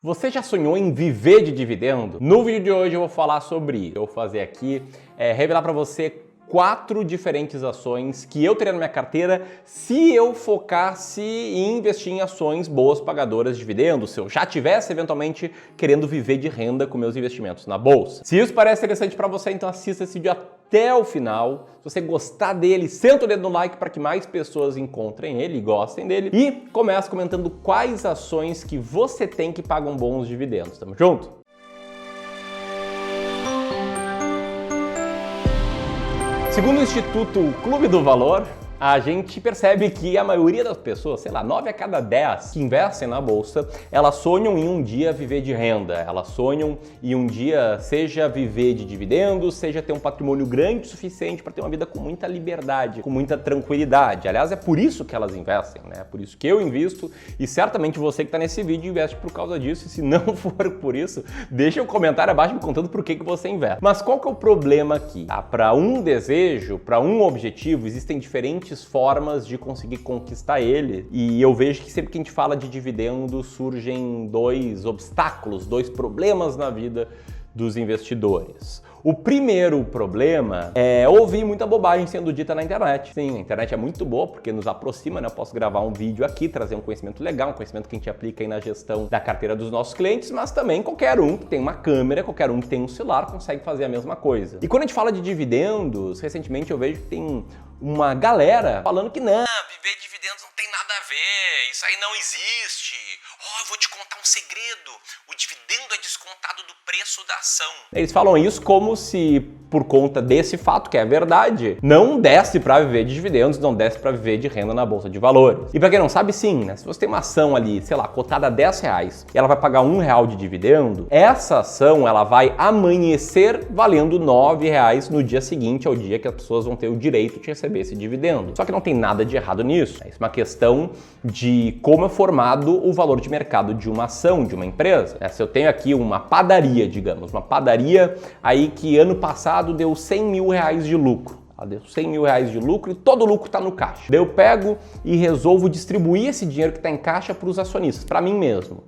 Você já sonhou em viver de dividendo? No vídeo de hoje eu vou falar sobre isso. Eu vou fazer aqui, revelar para você 4 diferentes ações que eu teria na minha carteira se eu focasse em investir em ações boas pagadoras de dividendos, se eu já tivesse eventualmente querendo viver de renda com meus investimentos na bolsa. Se isso parece interessante para você, então assista esse vídeo até o final. Se você gostar dele, senta o dedo no like para que mais pessoas encontrem ele e gostem dele. E começa comentando quais ações que você tem que pagam bons dividendos. Tamo junto? Segundo o Instituto Clube do Valor, a gente percebe que a maioria das pessoas, sei lá, 9 a cada 10 que investem na bolsa, elas sonham em um dia viver de renda. Elas sonham em um dia, seja viver de dividendos, seja ter um patrimônio grande o suficiente para ter uma vida com muita liberdade, com muita tranquilidade. Aliás, é por isso que elas investem, né? É por isso que eu invisto e certamente você que está nesse vídeo investe por causa disso. E se não for por isso, deixa um comentário abaixo me contando por que você investe. Mas qual que é o problema aqui? Para um desejo, para um objetivo, existem diferentes formas de conseguir conquistar ele, e eu vejo que sempre que a gente fala de dividendos surgem 2 obstáculos, 2 problemas na vida dos investidores. O primeiro problema é ouvir muita bobagem sendo dita na internet. Sim, a internet é muito boa porque nos aproxima, né? Eu posso gravar um vídeo aqui, trazer um conhecimento legal, um conhecimento que a gente aplica aí na gestão da carteira dos nossos clientes, mas também qualquer um que tem uma câmera, qualquer um que tem um celular consegue fazer a mesma coisa. E quando a gente fala de dividendos, recentemente eu vejo que tem uma galera falando que não, viver de dividendos não tem nada a ver, isso aí não existe. Oh, eu vou te contar um segredo, o dividendo é descontado do preço da ação. Eles falam isso como se, por conta desse fato, que é verdade, não desse para viver de dividendos, não desse para viver de renda na bolsa de valores. E para quem não sabe, sim, né? Se você tem uma ação ali, sei lá, cotada a R$10 e ela vai pagar R$1 de dividendo, essa ação ela vai amanhecer valendo R$9 no dia seguinte ao dia que as pessoas vão ter o direito de receber esse dividendo. Só que não tem nada de errado nisso. Isso é uma questão de como é formado o valor de mercado de uma ação, de uma empresa. Se eu tenho aqui uma padaria, digamos, uma padaria aí que ano passado deu R$100 mil de lucro. Ela deu R$100 mil de lucro e todo o lucro está no caixa. Daí eu pego e resolvo distribuir esse dinheiro que está em caixa para os acionistas, para mim mesmo.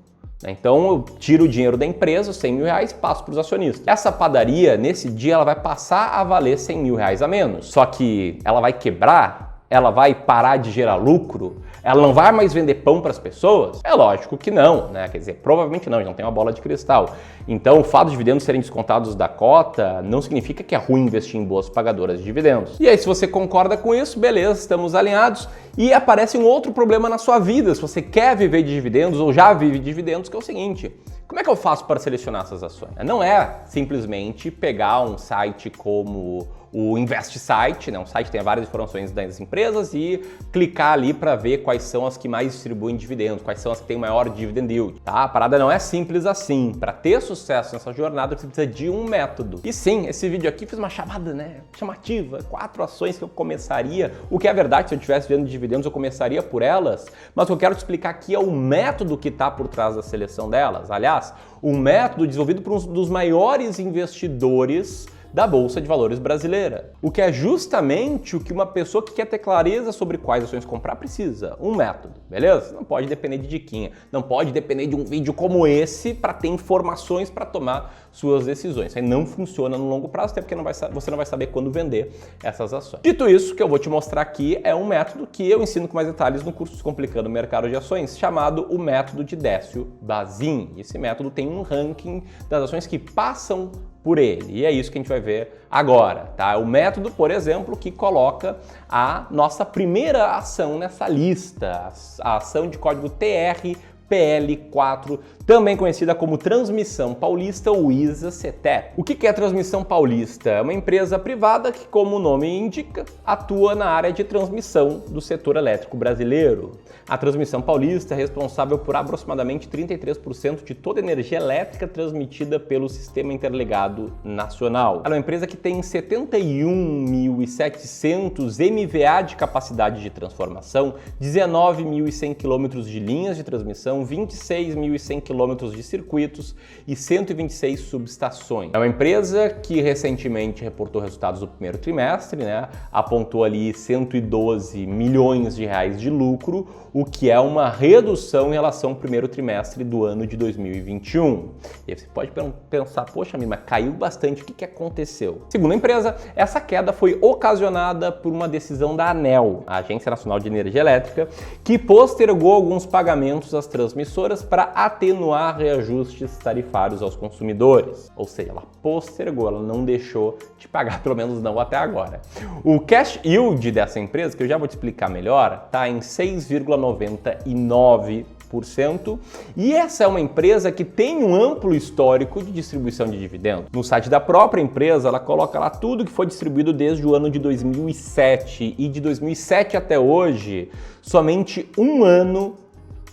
Então eu tiro o dinheiro da empresa, R$100 mil, e passo para os acionistas. Essa padaria, nesse dia, ela vai passar a valer R$100 mil a menos. Só que ela vai quebrar, ela vai parar de gerar lucro, ela não vai mais vender pão para as pessoas? É lógico que não, né? Quer dizer, provavelmente não, a gente não tem uma bola de cristal. Então, o fato de dividendos serem descontados da cota não significa que é ruim investir em boas pagadoras de dividendos. E aí, se você concorda com isso, beleza, estamos alinhados. E aparece um outro problema na sua vida, se você quer viver de dividendos ou já vive de dividendos, que é o seguinte: como é que eu faço para selecionar essas ações? Não é simplesmente pegar um site como o InvestSite, né? Um site que tem várias informações das empresas e clicar ali para ver quais são as que mais distribuem dividendos, quais são as que têm maior dividend yield, tá? A parada não é simples assim. Para ter sucesso nessa jornada, você precisa de um método. E sim, esse vídeo aqui fiz uma chamada, né? Chamativa, 4 ações que eu começaria. O que é verdade, se eu estivesse vendo dividendos, eu começaria por elas. Mas o que eu quero te explicar aqui é o método que está por trás da seleção delas. Aliás, um método desenvolvido por um dos maiores investidores da Bolsa de Valores brasileira. O que é justamente o que uma pessoa que quer ter clareza sobre quais ações comprar precisa. Um método, beleza? Não pode depender de diquinha, não pode depender de um vídeo como esse para ter informações para tomar suas decisões. Isso aí não funciona no longo prazo, até porque você não vai saber quando vender essas ações. Dito isso, o que eu vou te mostrar aqui é um método que eu ensino com mais detalhes no curso Descomplicando o Mercado de Ações, chamado o método de Décio Bazin. Esse método tem um ranking das ações que passam por ele. E é isso que a gente vai ver agora, tá? O método, por exemplo, que coloca a nossa primeira ação nessa lista, a ação de código TRPL4, também conhecida como Transmissão Paulista ou ISA-CETEP. O que é a Transmissão Paulista? É uma empresa privada que, como o nome indica, atua na área de transmissão do setor elétrico brasileiro. A Transmissão Paulista é responsável por aproximadamente 33% de toda a energia elétrica transmitida pelo Sistema Interligado Nacional. Ela é uma empresa que tem 71.700 MVA de capacidade de transformação, 19.100 quilômetros de linhas de transmissão são 26.100 quilômetros de circuitos e 126 subestações. É uma empresa que recentemente reportou resultados do primeiro trimestre, né? Apontou ali 112 milhões de reais de lucro, o que é uma redução em relação ao primeiro trimestre do ano de 2021. E aí você pode pensar, poxa, mas caiu bastante, o que aconteceu? Segundo a empresa, essa queda foi ocasionada por uma decisão da ANEEL, a Agência Nacional de Energia Elétrica, que postergou alguns pagamentos às transmissoras para atenuar reajustes tarifários aos consumidores. Ou seja, ela postergou, ela não deixou de pagar, pelo menos não até agora. O cash yield dessa empresa, que eu já vou te explicar melhor, está em 6,99%. E essa é uma empresa que tem um amplo histórico de distribuição de dividendos. No site da própria empresa, ela coloca lá tudo que foi distribuído desde o ano de 2007 e de 2007 até hoje, somente um ano,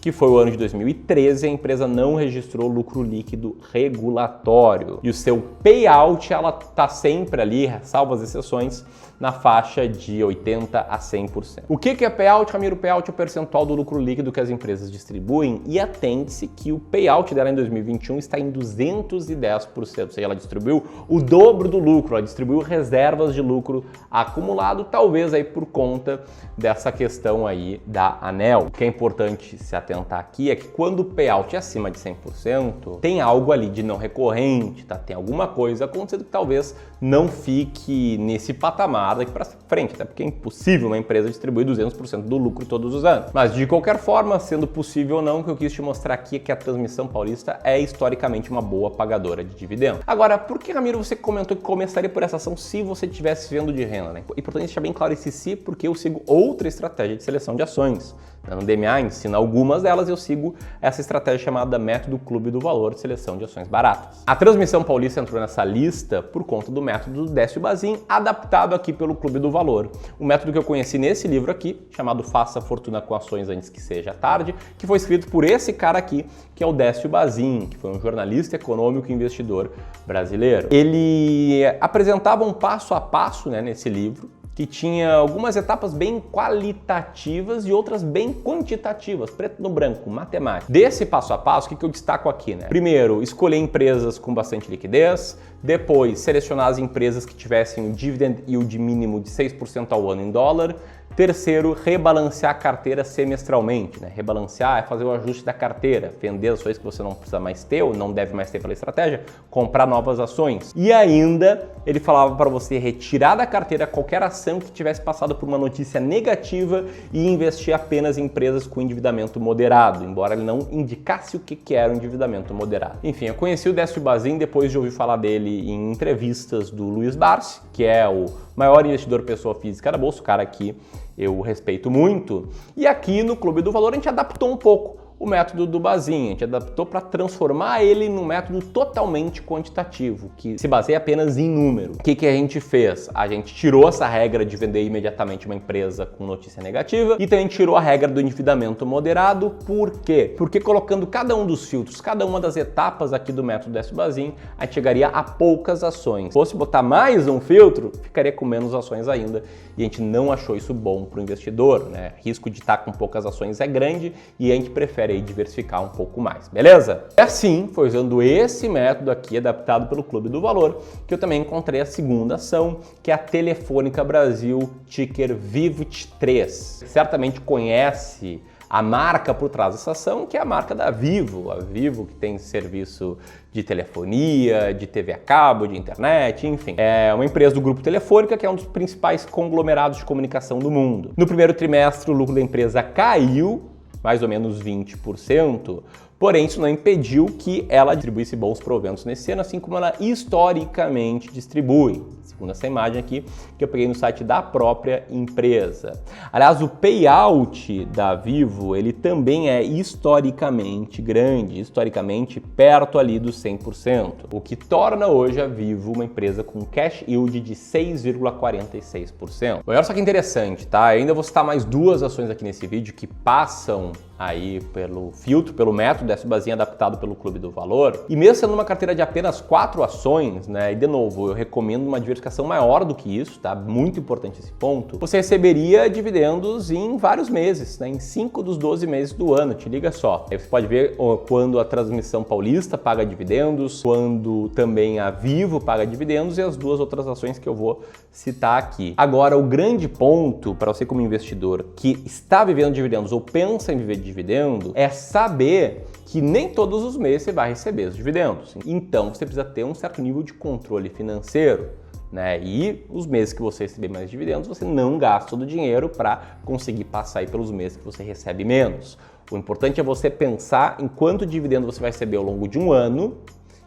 que foi o ano de 2013, a empresa não registrou lucro líquido regulatório. E o seu payout, ela está sempre ali, salvo as exceções, na faixa de 80% a 100%. O que é payout, Ramiro? Payout é o percentual do lucro líquido que as empresas distribuem, e atente-se que o payout dela em 2021 está em 210%, ou seja, ela distribuiu o dobro do lucro, ela distribuiu reservas de lucro acumulado, talvez aí por conta dessa questão aí da ANEEL. O que é importante se atentar aqui é que quando o payout é acima de 100%, tem algo ali de não recorrente, tá? Tem alguma coisa acontecendo que talvez não fique nesse patamar daqui para frente, até porque é impossível uma empresa distribuir 200% do lucro todos os anos. Mas de qualquer forma, sendo possível ou não, o que eu quis te mostrar aqui é que a Transmissão Paulista é historicamente uma boa pagadora de dividendos. Agora, por que, Ramiro, você comentou que começaria por essa ação se você estivesse vendo de renda, né? É importante deixar bem claro esse "se", porque eu sigo outra estratégia de seleção de ações. No DMA ensina algumas delas, eu sigo essa estratégia chamada Método Clube do Valor de seleção de ações baratas. A Transmissão Paulista entrou nessa lista por conta do método do Décio Bazin, adaptado aqui pelo Clube do Valor. O método que eu conheci nesse livro aqui, chamado Faça Fortuna com Ações Antes que Seja Tarde, que foi escrito por esse cara aqui, que é o Décio Bazin, que foi um jornalista econômico e investidor brasileiro. Ele apresentava um passo a passo, né, nesse livro, que tinha algumas etapas bem qualitativas e outras bem quantitativas, preto no branco, matemática. Desse passo a passo, o que eu destaco aqui, né? Primeiro, escolher empresas com bastante liquidez. Depois, selecionar as empresas que tivessem um dividend yield mínimo de 6% ao ano em dólar. Terceiro, rebalancear a carteira semestralmente, né? Rebalancear é fazer o ajuste da carteira, vender ações que você não precisa mais ter ou não deve mais ter pela estratégia, comprar novas ações. E ainda, ele falava para você retirar da carteira qualquer ação que tivesse passado por uma notícia negativa e investir apenas em empresas com endividamento moderado, embora ele não indicasse o que era o endividamento moderado. Enfim, eu conheci o Décio Bazin depois de ouvir falar dele em entrevistas do Luiz Barsi, que é o maior investidor pessoa física da Bolsa, o cara que eu respeito muito. E aqui no Clube do Valor a gente adaptou um pouco o método do Bazin, a gente adaptou para transformar ele num método totalmente quantitativo, que se baseia apenas em número. O que a gente fez? A gente tirou essa regra de vender imediatamente uma empresa com notícia negativa e também tirou a regra do endividamento moderado. Por quê? Porque colocando cada um dos filtros, cada uma das etapas aqui do método Décio Bazin, a gente chegaria a poucas ações. Se fosse botar mais um filtro, ficaria com menos ações ainda, e a gente não achou isso bom para o investidor, né? Risco de estar com poucas ações é grande e a gente prefere aí diversificar um pouco mais, beleza? E assim, foi usando esse método aqui, adaptado pelo Clube do Valor, que eu também encontrei a segunda ação, que é a Telefônica Brasil, ticker VIVT3. Certamente conhece a marca por trás dessa ação, que é a marca da Vivo. A Vivo, que tem serviço de telefonia, de TV a cabo, de internet, enfim. É uma empresa do Grupo Telefônica, que é um dos principais conglomerados de comunicação do mundo. No primeiro trimestre, o lucro da empresa caiu mais ou menos 20%, porém isso não impediu que ela distribuísse bons proventos nesse ano, assim como ela historicamente distribui, segundo essa imagem aqui que eu peguei no site da própria empresa. Aliás, o payout da Vivo, ele também é historicamente grande, historicamente perto ali dos 100%, o que torna hoje a Vivo uma empresa com cash yield de 6,46%. Olha só que interessante, tá? Eu ainda vou citar mais duas ações aqui nesse vídeo que passam aí pelo filtro, pelo método Décio Bazin adaptado pelo Clube do Valor, e mesmo sendo uma carteira de apenas 4 ações, né, e de novo, eu recomendo uma diversificação maior do que isso, tá? Muito importante esse ponto, você receberia dividendos em vários meses, né, em 5 dos 12 meses do ano, te liga só. Aí você pode ver quando a Transmissão Paulista paga dividendos, quando também a Vivo paga dividendos e as duas outras ações que eu vou citar aqui. Agora, o grande ponto para você como investidor que está vivendo dividendos ou pensa em viver de dividendo é saber que nem todos os meses você vai receber os dividendos. Então, você precisa ter um certo nível de controle financeiro, né? E os meses que você receber mais dividendos, você não gasta todo o dinheiro para conseguir passar aí pelos meses que você recebe menos. O importante é você pensar em quanto dividendo você vai receber ao longo de um ano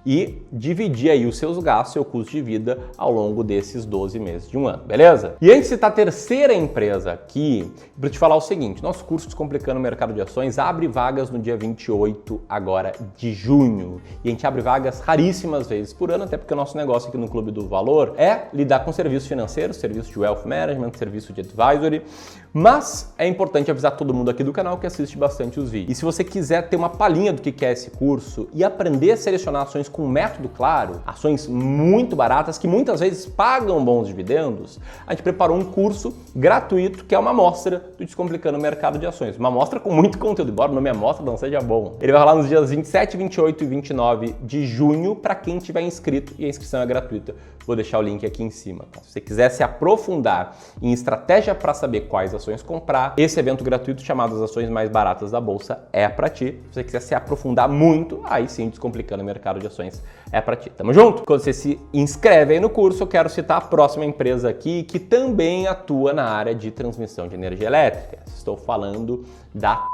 e dividir aí os seus gastos, seu custo de vida ao longo desses 12 meses de um ano, beleza? E antes de citar a terceira empresa aqui, para te falar o seguinte, nosso curso Descomplicando o Mercado de Ações abre vagas no dia 28 agora de junho. E a gente abre vagas raríssimas vezes por ano, até porque o nosso negócio aqui no Clube do Valor é lidar com serviços financeiros, serviço de wealth management, serviço de advisory, mas é importante avisar todo mundo aqui do canal que assiste bastante os vídeos. E se você quiser ter uma palhinha do que é esse curso e aprender a selecionar ações com um método claro, ações muito baratas que muitas vezes pagam bons dividendos, a gente preparou um curso gratuito que é uma amostra do Descomplicando o Mercado de Ações. Uma amostra com muito conteúdo, embora o nome amostra não seja bom. Ele vai rolar nos dias 27, 28 e 29 de junho para quem tiver inscrito e a inscrição é gratuita. Vou deixar o link aqui em cima. Tá? Se você quiser se aprofundar em estratégia para saber quais ações comprar, esse evento gratuito chamado As Ações Mais Baratas da Bolsa é para ti. Se você quiser se aprofundar muito, aí sim, Descomplicando o Mercado de Ações é para ti. Tamo junto? Quando você se inscreve aí no curso, eu quero citar a próxima empresa aqui que também atua na área de transmissão de energia elétrica. Estou falando da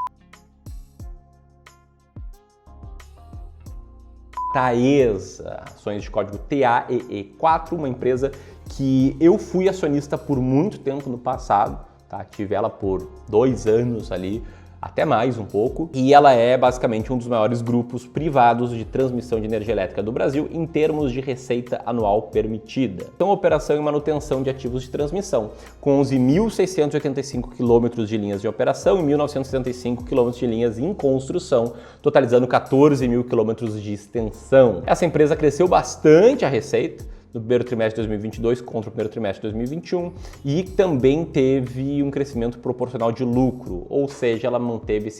Taesa, ações de código TAEE4, uma empresa que eu fui acionista por muito tempo no passado, tá? Tive ela por 2 anos ali, até mais um pouco, e ela é basicamente um dos maiores grupos privados de transmissão de energia elétrica do Brasil em termos de receita anual permitida. Então, operação e manutenção de ativos de transmissão, com 11.685 quilômetros de linhas de operação e 1.975 quilômetros de linhas em construção, totalizando 14 mil quilômetros de extensão. Essa empresa cresceu bastante a receita no primeiro trimestre de 2022 contra o primeiro trimestre de 2021 e também teve um crescimento proporcional de lucro, ou seja, ela manteve as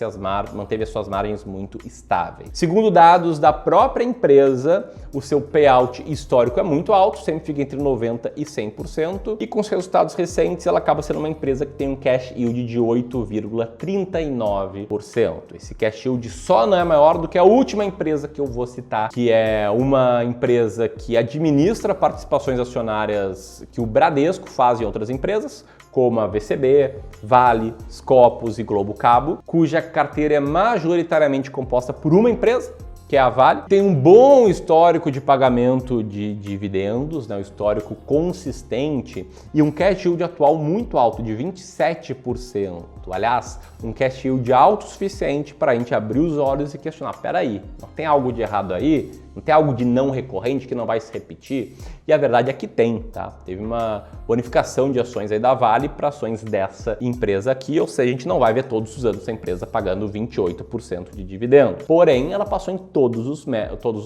suas margens muito estáveis. Segundo dados da própria empresa, o seu payout histórico é muito alto, sempre fica entre 90% e 100%, e com os resultados recentes ela acaba sendo uma empresa que tem um cash yield de 8,39%. Esse cash yield só não é maior do que a última empresa que eu vou citar, que é uma empresa que administra participações acionárias que o Bradesco faz em outras empresas, como a VCB, Vale, Scopus e Globo Cabo, cuja carteira é majoritariamente composta por uma empresa, que é a Vale. Tem um bom histórico de pagamento de dividendos, né, um histórico consistente e um cash yield atual muito alto, de 27%. Aliás, um cash yield alto o suficiente para a gente abrir os olhos e questionar, peraí, não tem algo de errado aí? Não tem algo de não recorrente que não vai se repetir? E a verdade é que tem, tá? Teve uma bonificação de ações aí da Vale para ações dessa empresa aqui, ou seja, a gente não vai ver todos os anos essa empresa pagando 28% de dividendo. Porém, ela passou em todos os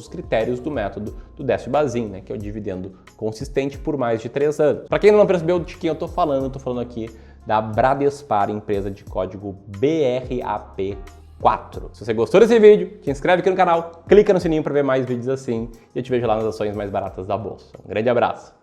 critérios do método do Décio Bazin, né? Que é o dividendo consistente por mais de 3 anos. Para quem não percebeu de quem eu tô falando aqui da Bradespar, empresa de código BRAP4. Se você gostou desse vídeo, se inscreve aqui no canal, clica no sininho para ver mais vídeos assim e eu te vejo lá nas ações mais baratas da bolsa. Um grande abraço!